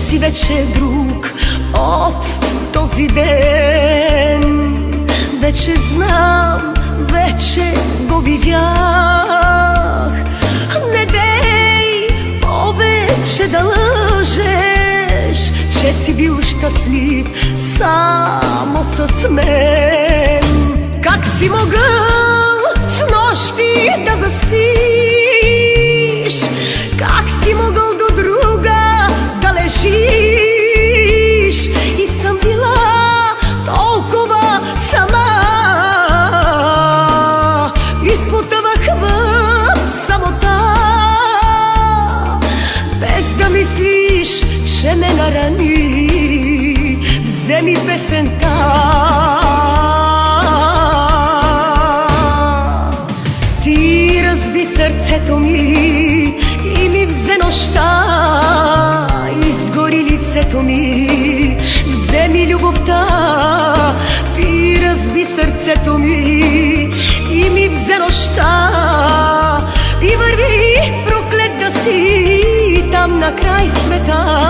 си вече друг от този ден. Вече знам, вече го видях. Не дей повече да лъжеш, че си бил щастлив само с мен. Как си могъл с нощи да заспиш? Как си могъл до друга да лежиш? И съм била толкова сама и потъвах в самота, без да мислиш, че ме нарани. Вземи песента. Ти разби сърцето ми и ми взе нощта, изгори лицето ми, вземи любовта. Ти разби сърцето ми и ми взе нощта, и върви проклет да си там на край света.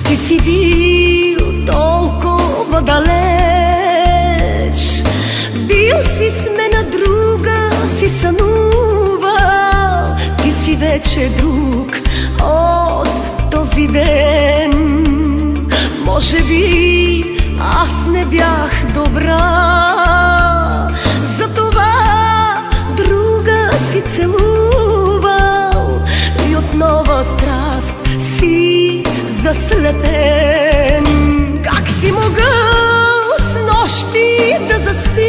Ти си бил толкова далеч, бил си с мен, друга си сънувал. Ти си вече друг от този ден. Може би аз не бях добра, затова друга си целувал и от нова страст си заслепен. Как си могъл с нощи да заспиш?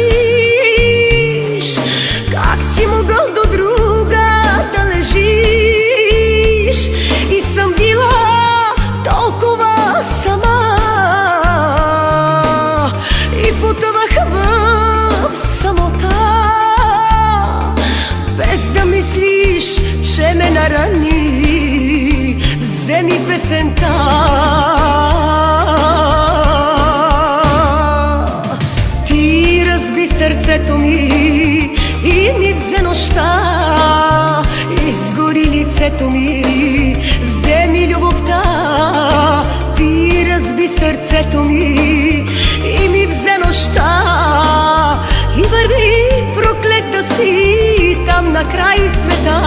Как си могъл до друга да лежиш? И съм била толкова сама и потъвах в самота, без да мислиш, че ме нарани. Вземи песента. Ти разби сърцето ми и ми взе нощта, изгори лицето ми, вземи любовта. Ти разби сърцето ми и ми взе нощта, и върви проклет да си там на край света.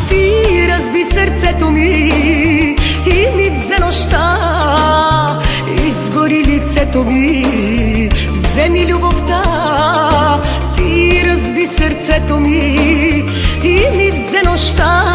Ти разби сърцето ми и ми взе нощта, изгори лицето ми, вземи любовта. Ти разби сърцето ми и ми взе нощта,